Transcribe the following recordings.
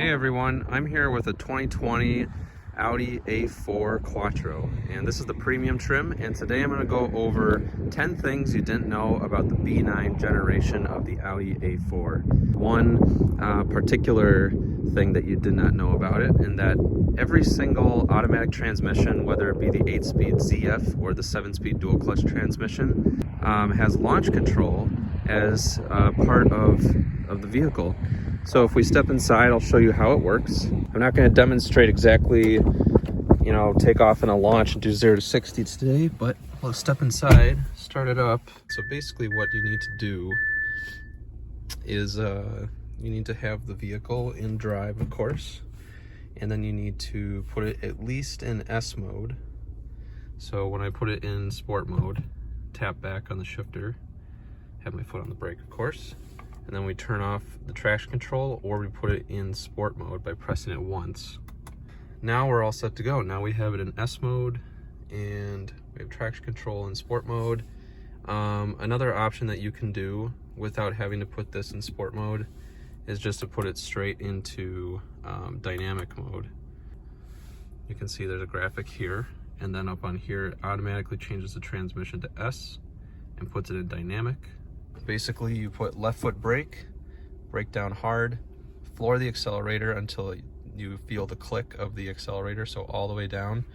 Hey everyone, I'm here with a 2020 Audi A4 Quattro, and this is the premium trim, and today I'm going to go over 10 things you didn't know about the B9 generation of the Audi A4. One particular thing that you did not know about it, and that every single automatic transmission, whether it be the 8-speed ZF or the 7-speed dual clutch transmission, has launch control as part of the vehicle. So if we step inside, I'll show you how it works. I'm not going to demonstrate exactly, take off in a launch and do 0 to 60 today, but let's step inside, start it up. So basically what you need to do is you need to have the vehicle in drive, of course, and then you need to put it at least in S mode. So when I put it in sport mode, tap back on the shifter, have my foot on the brake, of course, and then we turn off the traction control, or we put it in sport mode by pressing it once. Now we're all set to go. Now we have it in S mode and we have traction control in sport mode. Another option that you can do without having to put this in sport mode is just to put it straight into dynamic mode. You can see there's a graphic here, and then up on here it automatically changes the transmission to S and puts it in dynamic. Basically, you put left foot brake down hard, floor the accelerator until you feel the click of the accelerator, so all the way down.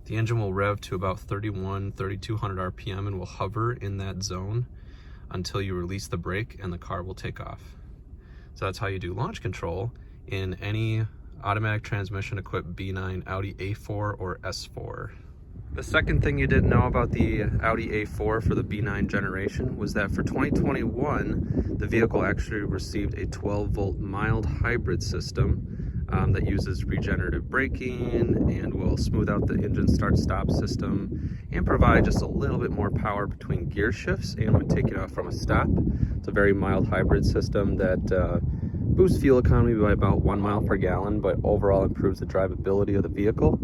The engine will rev to about 3,200 RPM and will hover in that zone until you release the brake and the car will take off. So that's how you do launch control in any automatic transmission equipped B9 Audi A4 or S4. The second thing you didn't know about the Audi A4 for the B9 generation was that for 2021, the vehicle actually received a 12-volt mild hybrid system that uses regenerative braking and will smooth out the engine start-stop system and provide just a little bit more power between gear shifts and when taking off from a stop. It's a very mild hybrid system that boosts fuel economy by about 1 mile per gallon, but overall improves the drivability of the vehicle.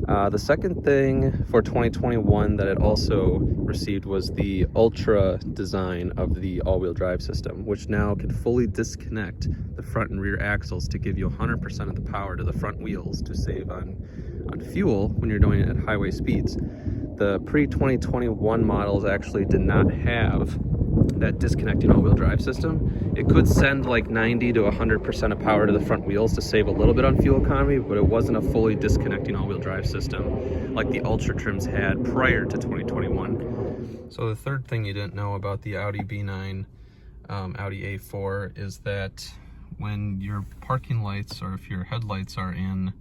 The second thing for 2021 that it also received was the Ultra design of the all-wheel drive system, which now can fully disconnect the front and rear axles to give you 100% of the power to the front wheels to save on fuel when you're doing it at highway speeds. The pre-2021 models actually did not have that disconnecting all-wheel drive system. It could send like 90 to 100% of power to the front wheels to save a little bit on fuel economy, but it wasn't a fully disconnecting all-wheel drive system like the Ultra trims had prior to 2021. So the third thing you didn't know about the Audi B9 Audi A4 is that when your parking lights or if your headlights are in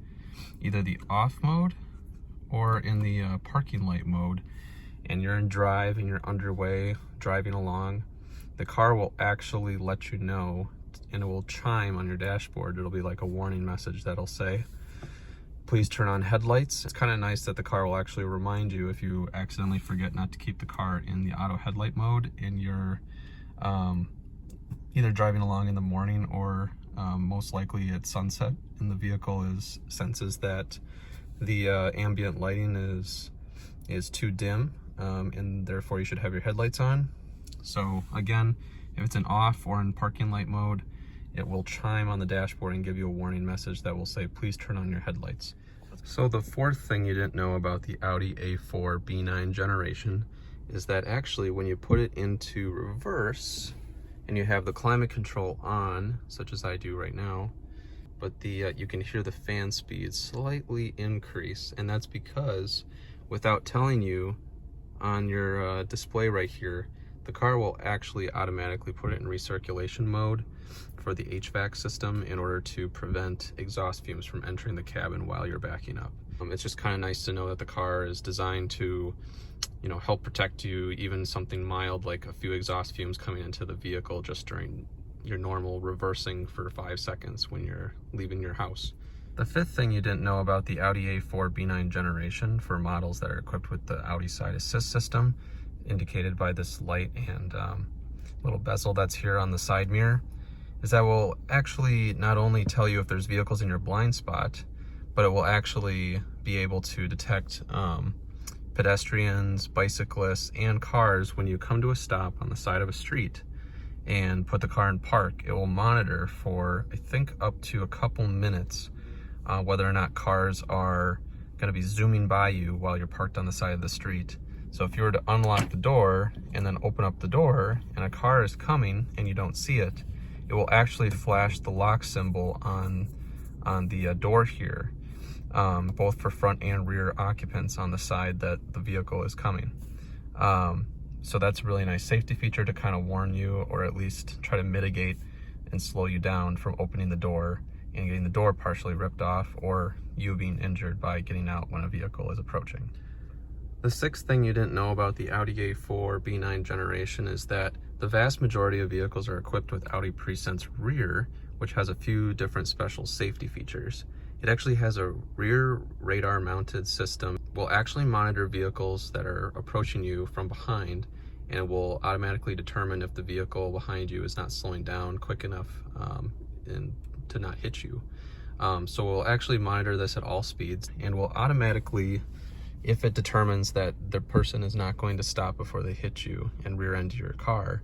either the off mode or in the parking light mode, and you're in drive and you're underway driving along, the car will actually let you know, and it will chime on your dashboard. It'll be like a warning message that'll say, please turn on headlights. It's kind of nice that the car will actually remind you if you accidentally forget not to keep the car in the auto headlight mode and you're either driving along in the morning or most likely at sunset, and the vehicle senses that the ambient lighting is too dim, and therefore you should have your headlights on. So again, if it's in off or in parking light mode, it will chime on the dashboard and give you a warning message that will say, please turn on your headlights. So the fourth thing you didn't know about the Audi A4 B9 generation is that actually when you put it into reverse and you have the climate control on, such as I do right now, but you can hear the fan speed slightly increase, and that's because without telling you on your display right here, the car will actually automatically put it in recirculation mode for the HVAC system in order to prevent exhaust fumes from entering the cabin while you're backing up. It's just kind of nice to know that the car is designed to, help protect you, even something mild like a few exhaust fumes coming into the vehicle just during your normal reversing for 5 seconds when you're leaving your house. The fifth thing you didn't know about the Audi A4 B9 generation for models that are equipped with the Audi Side Assist system, indicated by this light and little bezel that's here on the side mirror, is that will actually not only tell you if there's vehicles in your blind spot, but it will actually be able to detect pedestrians, bicyclists, and cars when you come to a stop on the side of a street. and put the car in park, it will monitor for, I think, up to a couple minutes whether or not cars are going to be zooming by you while you're parked on the side of the street. So if you were to unlock the door and then open up the door and a car is coming and you don't see it, it will actually flash the lock symbol on the door here, both for front and rear occupants on the side that the vehicle is coming. So that's a really nice safety feature to kind of warn you, or at least try to mitigate and slow you down from opening the door and getting the door partially ripped off, or you being injured by getting out when a vehicle is approaching. The sixth thing you didn't know about the Audi A4 B9 generation is that the vast majority of vehicles are equipped with Audi PreSense rear, which has a few different special safety features. It actually has a rear radar mounted system. It will actually monitor vehicles that are approaching you from behind, and it will automatically determine if the vehicle behind you is not slowing down quick enough and to not hit you. So we'll actually monitor this at all speeds, and will automatically, if it determines that the person is not going to stop before they hit you and rear end your car,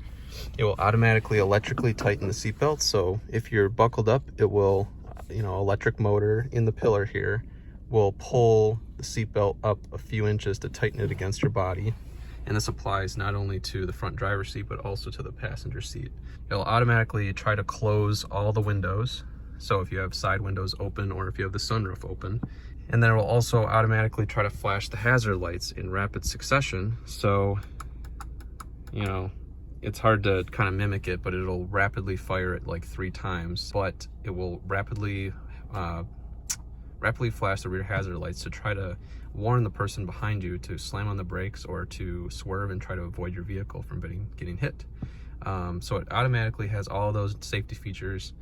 it will automatically electrically tighten the seatbelt. So if you're buckled up, it will, electric motor in the pillar here will pull the seatbelt up a few inches to tighten it against your body. And this applies not only to the front driver's seat, but also to the passenger seat. It'll automatically try to close all the windows. So if you have side windows open or if you have the sunroof open. And then it will also automatically try to flash the hazard lights in rapid succession. So, it's hard to kind of mimic it, but it'll rapidly fire it like 3 times. But it will rapidly flash the rear hazard lights to try to warn the person behind you to slam on the brakes or to swerve and try to avoid your vehicle from getting hit. So it automatically has all those safety features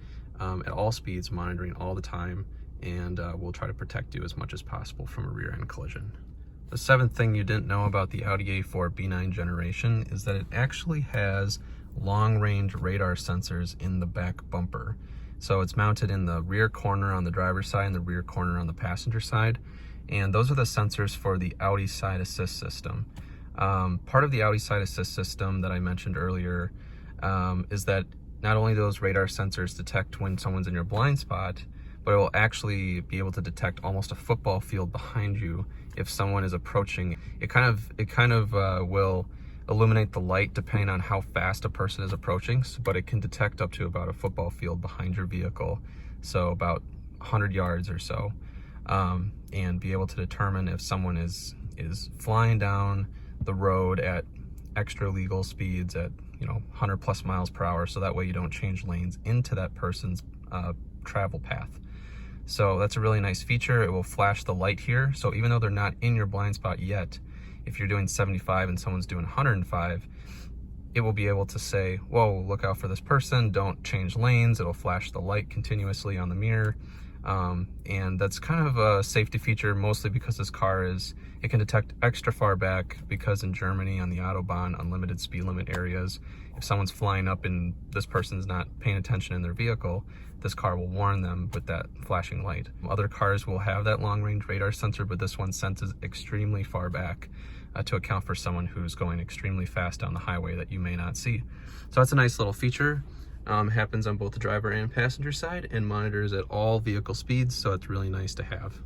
at all speeds, monitoring all the time, and will try to protect you as much as possible from a rear end collision. The seventh thing you didn't know about the Audi A4 B9 generation is that it actually has long-range radar sensors in the back bumper. So it's mounted in the rear corner on the driver's side and the rear corner on the passenger side. And those are the sensors for the Audi Side Assist system. Part of the Audi Side Assist system that I mentioned earlier is that not only do those radar sensors detect when someone's in your blind spot, but it will actually be able to detect almost a football field behind you if someone is approaching. It kind of will illuminate the light depending on how fast a person is approaching, but it can detect up to about a football field behind your vehicle, so about 100 yards or so, and be able to determine if someone is flying down the road at extra legal speeds at 100 plus miles per hour, so that way you don't change lanes into that person's travel path. So that's a really nice feature. It will flash the light here, so even though they're not in your blind spot yet, if you're doing 75 and someone's doing 105, it will be able to say, whoa, look out for this person, don't change lanes. It'll flash the light continuously on the mirror. And that's kind of a safety feature, mostly because this car it can detect extra far back, because in Germany on the Autobahn, unlimited speed limit areas, if someone's flying up and this person's not paying attention in their vehicle, this car will warn them with that flashing light. Other cars will have that long-range radar sensor, but this one senses extremely far back to account for someone who's going extremely fast down the highway that you may not see. So that's a nice little feature. Happens on both the driver and passenger side and monitors at all vehicle speeds, so it's really nice to have.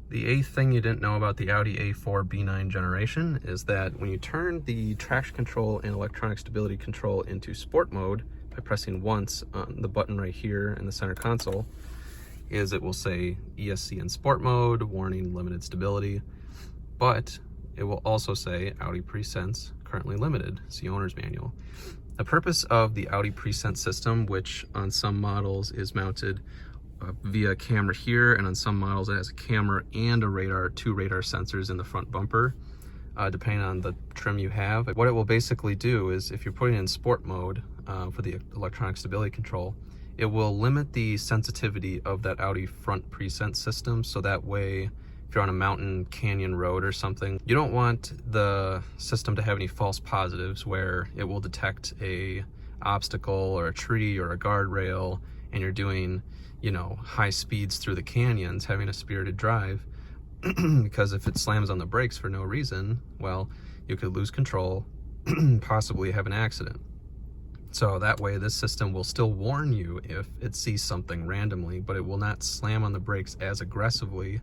The eighth thing you didn't know about the Audi A4 B9 generation is that when you turn the traction control and electronic stability control into sport mode by pressing once on the button right here in the center console, it will say ESC in sport mode, warning limited stability, but it will also say Audi PreSense currently limited, see owner's manual. The purpose of the Audi PreSense system, which on some models is mounted via camera here, and on some models it has a camera and two radar sensors in the front bumper, depending on the trim you have. What it will basically do is, if you're putting it in sport mode for the electronic stability control, it will limit the sensitivity of that Audi front PreSense system, so that way if you're on a mountain, canyon road or something, you don't want the system to have any false positives where it will detect a obstacle or a tree or a guardrail and you're doing, high speeds through the canyons, having a spirited drive, because if it slams on the brakes for no reason, well, you could lose control, possibly have an accident. So that way this system will still warn you if it sees something randomly, but it will not slam on the brakes as aggressively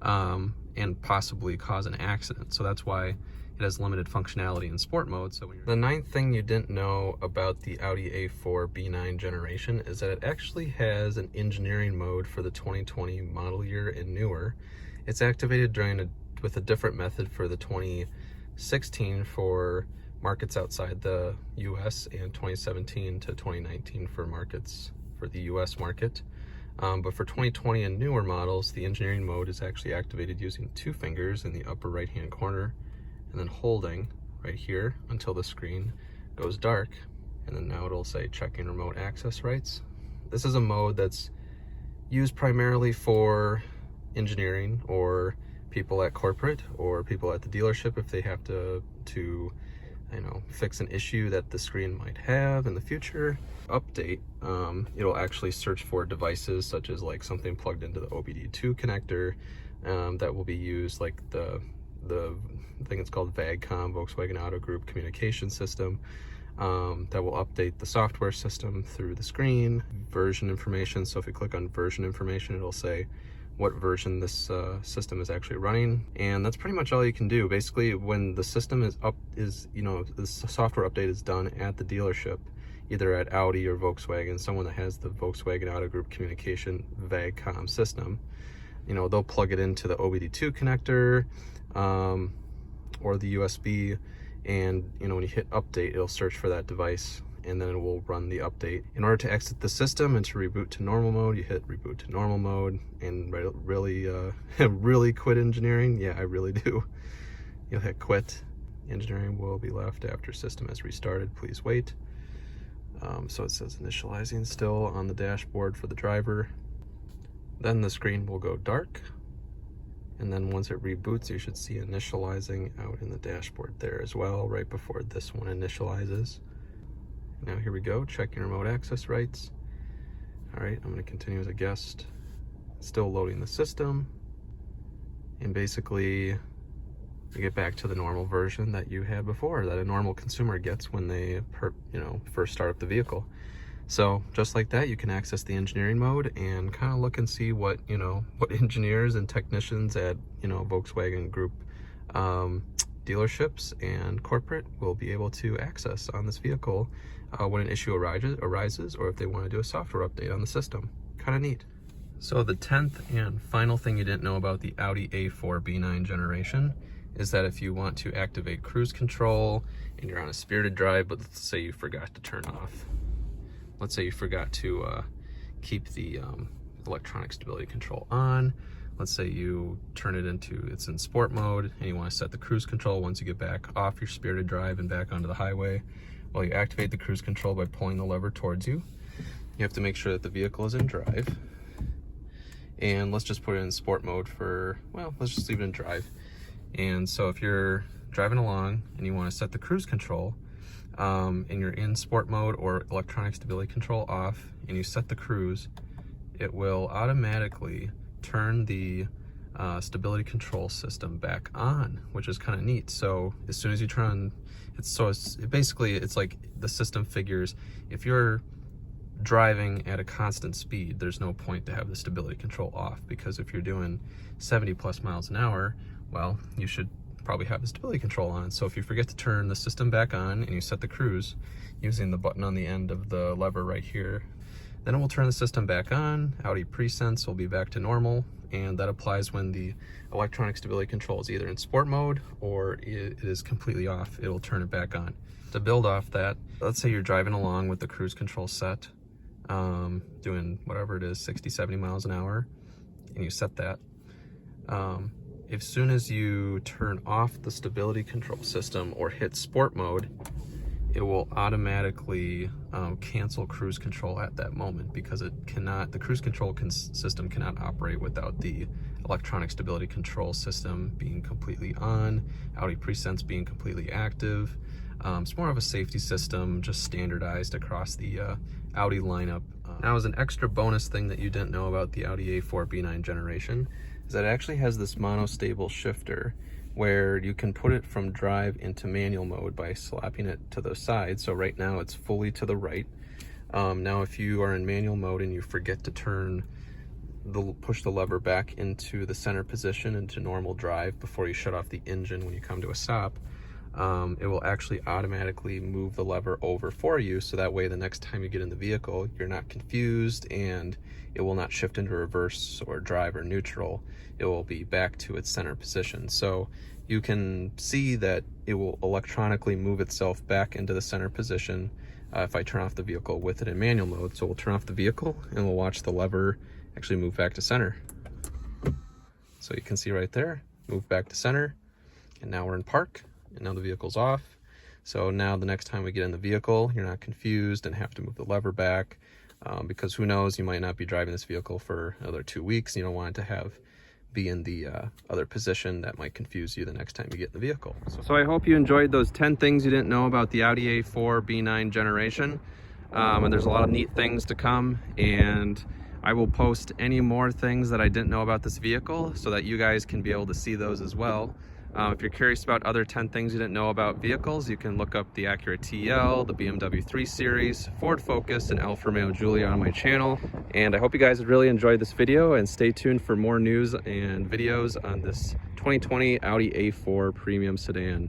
and possibly cause an accident. So that's why it has limited functionality in sport mode. So the ninth thing you didn't know about the Audi A4 B9 generation is that it actually has an engineering mode for the 2020 model year and newer. It's activated with a different method for the 2016 for markets outside the US and 2017 to 2019 for markets for the US market. But for 2020 and newer models, the engineering mode is actually activated using 2 fingers in the upper right hand corner and then holding right here until the screen goes dark. And then now it'll say checking remote access rights. This is a mode that's used primarily for engineering or people at corporate or people at the dealership if they have to fix an issue that the screen might have in the future. Update, it'll actually search for devices such as like something plugged into the OBD2 connector that will be used, like the thing it's called VAGCOM, Volkswagen Auto Group Communication System, that will update the software system through the screen. Version information, so if you click on version information, it'll say what version this system is actually running, and that's pretty much all you can do. Basically, when the system is the software update is done at the dealership, either at Audi or Volkswagen, someone that has the Volkswagen Auto Group Communication VAGCOM system, they'll plug it into the OBD2 connector or the USB, and when you hit update, it'll search for that device and then it will run the update. In order to exit the system and to reboot to normal mode, you hit reboot to normal mode and really quit engineering. Yeah, I really do. You'll hit quit. Engineering will be left after system has restarted. Please wait. So it says initializing still on the dashboard for the driver. Then the screen will go dark. And then once it reboots, you should see initializing out in the dashboard there as well, right before this one initializes. Now here we go, checking remote access rights. All right, I'm gonna continue as a guest. Still loading the system. And basically, you get back to the normal version that you had before, that a normal consumer gets when they first start up the vehicle. So just like that, you can access the engineering mode and kind of look and see what engineers and technicians at Volkswagen Group dealerships and corporate will be able to access on this vehicle when an issue arises, or if they want to do a software update on the system. Kind of neat. So the 10th and final thing you didn't know about the Audi A4 B9 generation is that if you want to activate cruise control and you're on a spirited drive, but let's say you forgot to turn off. Let's say you forgot to keep the electronic stability control on. Let's say you turn it it's in sport mode and you want to set the cruise control once you get back off your spirited drive and back onto the highway. Well, you activate the cruise control by pulling the lever towards you. You have to make sure that the vehicle is in drive. And let's just put it in sport mode let's just leave it in drive. And so if you're driving along and you want to set the cruise control, and you're in sport mode or electronic stability control off, and you set the cruise, it will automatically turn the stability control system back on, which is kind of neat. So as soon as you turn on, it's like the system figures if you're driving at a constant speed, there's no point to have the stability control off, because if you're doing 70 plus miles an hour, well, you should probably have the stability control on. So if you forget to turn the system back on and you set the cruise using the button on the end of the lever right here, then it will turn the system back on. Audi PreSense will be back to normal, and that applies when the electronic stability control is either in sport mode or it is completely off. It'll turn it back on. To build off that, let's say you're driving along with the cruise control set, doing whatever it is, 60, 70 miles an hour, and you set that. As soon as you turn off the stability control system or hit sport mode, it will automatically cancel cruise control at that moment, because the cruise control system cannot operate without the electronic stability control system being completely on, Audi PreSense being completely active. It's more of a safety system, just standardized across the Audi lineup. Now, as an extra bonus thing that you didn't know about the Audi A4 B9 generation, is that it actually has this monostable shifter where you can put it from drive into manual mode by slapping it to the side. So right now it's fully to the right. Now if you are in manual mode and you forget to push the lever back into the center position into normal drive before you shut off the engine when you come to a stop, it will actually automatically move the lever over for you, so that way the next time you get in the vehicle you're not confused and it will not shift into reverse or drive or neutral. It will be back to its center position. So you can see that it will electronically move itself back into the center position if I turn off the vehicle with it in manual mode. So we'll turn off the vehicle and we'll watch the lever actually move back to center. So you can see right there, move back to center, and now we're in park, and now the vehicle's off. So now the next time we get in the vehicle, you're not confused and have to move the lever back, because who knows, you might not be driving this vehicle for another 2 weeks, and you don't want it to be in the other position that might confuse you the next time you get in the vehicle. So I hope you enjoyed those 10 things you didn't know about the Audi A4 B9 generation. And there's a lot of neat things to come, and I will post any more things that I didn't know about this vehicle so that you guys can be able to see those as well. If you're curious about other 10 things you didn't know about vehicles, you can look up the Acura TL, the BMW 3 Series, Ford Focus, and Alfa Romeo Giulia on my channel. And I hope you guys really enjoyed this video, and stay tuned for more news and videos on this 2020 Audi A4 premium sedan.